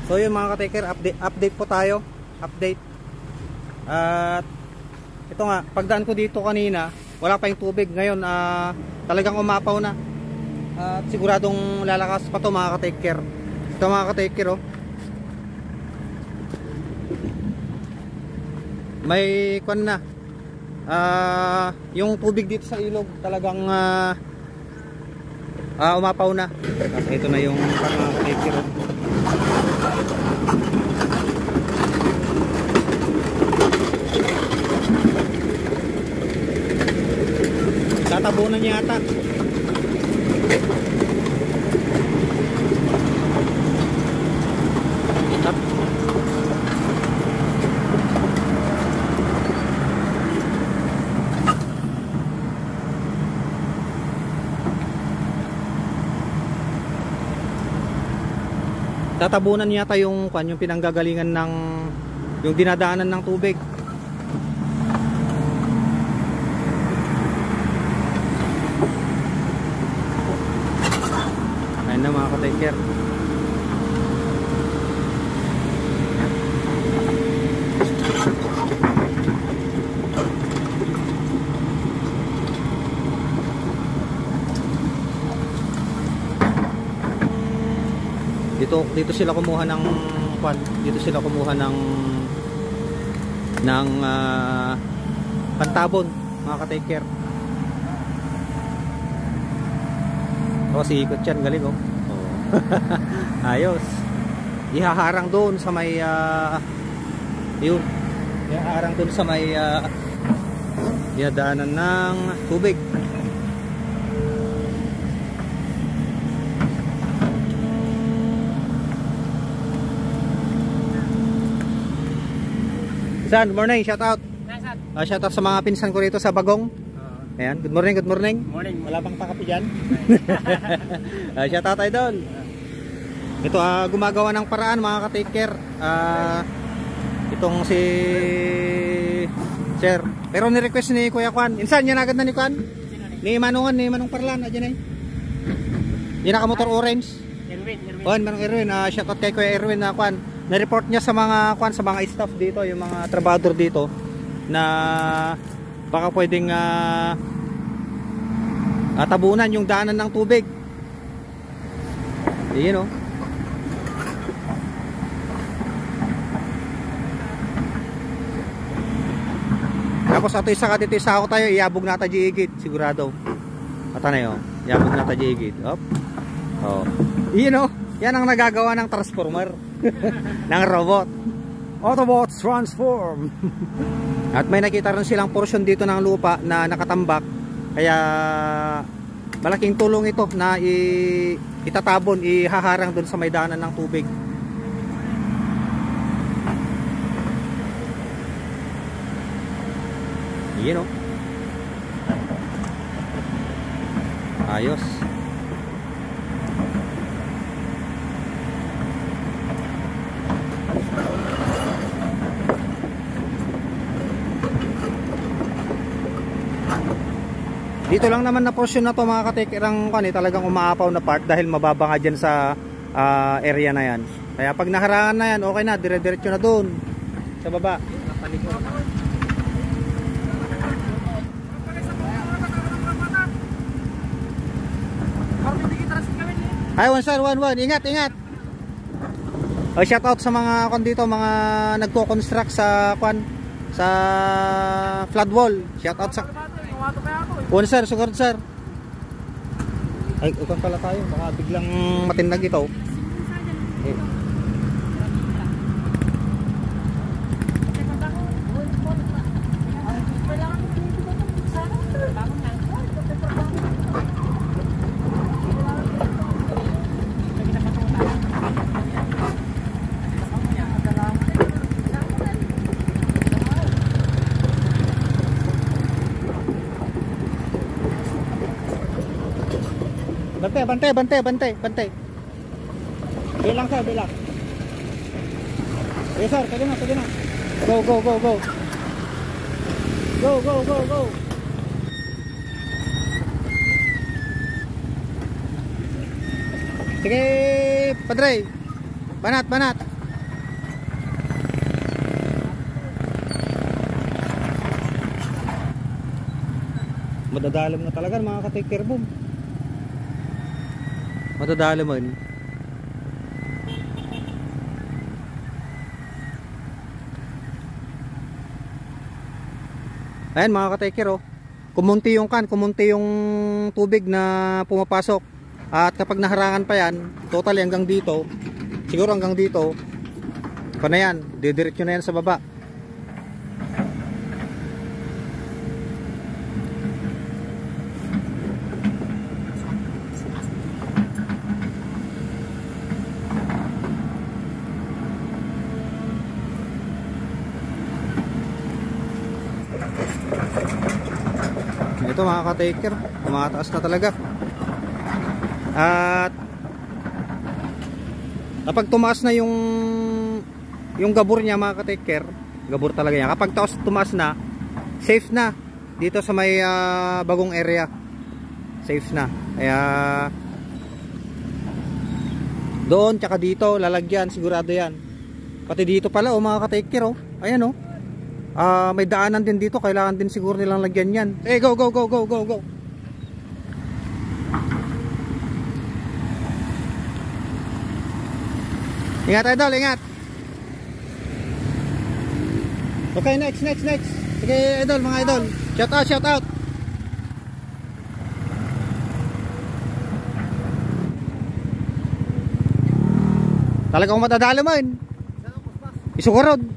So yun mga ka-taker, update po tayo. Update. At ito nga, pagdaan ko dito kanina, wala pa yung tubig. Ngayon talagang umapaw na. At siguradong lalakas pa to mga ka-taker. Ito mga ka-taker, oh. May kwan na. Yung tubig dito sa ilog talagang umapaw na. At ito na yung mga ka-taker, oh. Tatabunan niya ata. Tatabunan yata yung pinanggagalingan ng yung dinadaanan ng tubig. Ayun na mga ka-taker. Dito sila kumuha ng pantabon mga ka-taker. Si ikot yan, galing, oh. Ayos. Ihaharang doon sa may yun. Ihaharang doon sa may dinadaanan ng tubig. San, good morning, shout out. Shout out sa mga pinsan ko rito sa Bagong. Ayan, good morning, good morning. Morning. Wala pang pakapi dyan. Shout out tayo doon. Ito, gumagawa ng paraan mga ka-taker. Itong si Sir. Pero ni-request ni Kuya Kwan. Insan, yan agad na ni Kwan? Ni Manong Parlan. Adyan eh. Yan naka-motor orange. Erwin. Manong Erwin. Shout out kay Kuya Erwin na Kwan. Na-report niya sa mga Kwan, sa mga staff dito, yung mga trabador dito na baka pwedeng tabunan yung daanan ng tubig. Ayan, oh. Tapos ato isa ka dito isa ako tayo, iabog nata jiigit sigurado. Ata na yun, iabog nata jiigit. Oh. Ayan, oh. Yan ang nagagawa ng transformer. Ng robot. Autobots transform. At may nakita rin silang portion dito ng lupa na nakatambak. Kaya malaking tulong ito na itatabon, ihaharang doon sa may daanan ng tubig. Yan, oh. Ayos. Dito lang naman na portion na to mga ka-taker ang talagang umaapaw na part dahil mababa nga dyan sa area na yan. Kaya pag naharangan na yan, okay na, dire-diretso na doon sa baba. Ay, one sir, one. Ingat. Shout out sa mga dito, mga nagko-construct sa sa flood wall. Shout out sa one sir, sugard sir. Ay, ukan pala tayo, baka biglang matindag ito. Okay. Bante. Bilang sir, bilang. Yes sir, sige na. Go. Go. Sige, Padre. Banat. Madadalam na talaga mga ka-take care boom. Madadalaman. Ayan mga ka-take care oh. Kumunti yung kumunti yung tubig na pumapasok. At kapag naharangan pa yan, totally hanggang dito, siguro hanggang dito, pa na yan, didiretso na yan sa baba. Ito mga ka-taker, tumataas na talaga. At kapag tumaas na yung gabor niya mga ka-taker, gabor talaga yan. Kapag tumaas na, safe na dito sa may bagong area. Safe na. Kaya doon tsaka dito lalagyan, sigurado yan. Pati dito pala oh mga ka-taker oh. Ayan oh. May daanan din dito, kailangan din siguro nilang lagyan yan. Go. Ingat idol, ingat. Okay, next. Sige idol, mga idol. Shout out. Talagang matadalo man. Isukurod.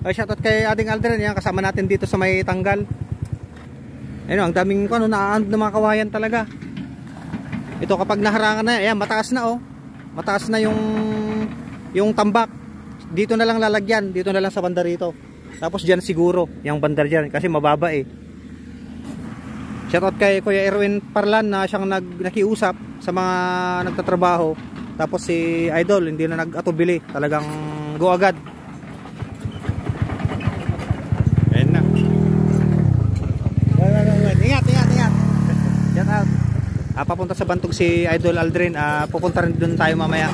Ay, shoutout kay Ading Aldrin, yan kasama natin dito sa may tanggal. Ayun, ang daming naaan ng mga kawayan talaga. Ito kapag naharangan na, ayan, mataas na oh. Mataas na yung tambak. Dito na lang lalagyan, dito na lang sa banda rito. Tapos diyan siguro, yung banda diyan kasi mababa eh. Shoutout kay Kuya Erwin Parlan na siyang nakiusap sa mga nagtatrabaho. Tapos si Idol hindi na nag-atubili, talagang go agad. Ingat. Shout out. Papunta sa Bantog si Idol Aldrin. Pupunta rin doon tayo mamaya.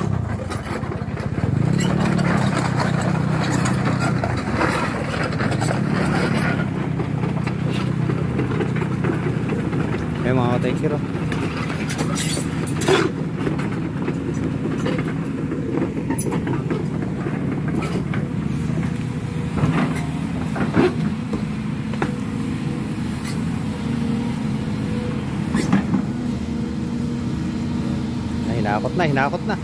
Ay mga ka-take care. Hinakot na.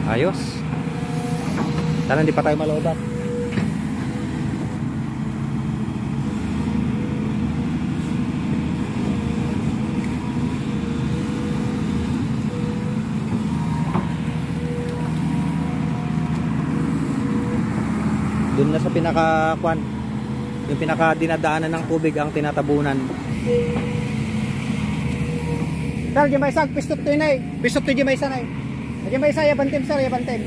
Ayos. Sana hindi pa tayo malobat. Doon na sa pinaka-kwan, yung pinaka-dinadaanan ng tubig ang tinatabunan. Sir, di may isang pistot to yun ay. Pistot to di may isa na eh. Di may isa, yabantim sir, yabantim.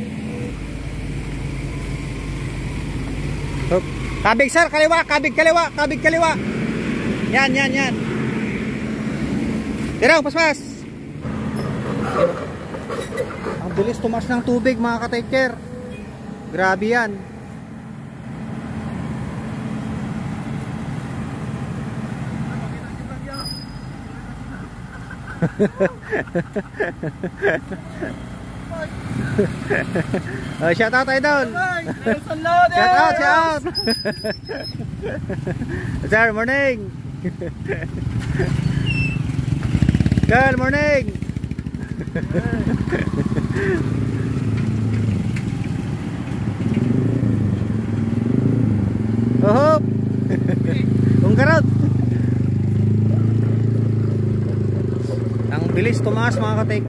Kabig sir, kaliwa, kabig kaliwa. Yan. Tiraw, paspas. Ang bilis tumas ng tubig mga ka-take care. Grabe yan. Shout out idol. Shout out. Sir, morning. Good morning. Oh, ungkarot. Ang bilis tumaas mga ka-take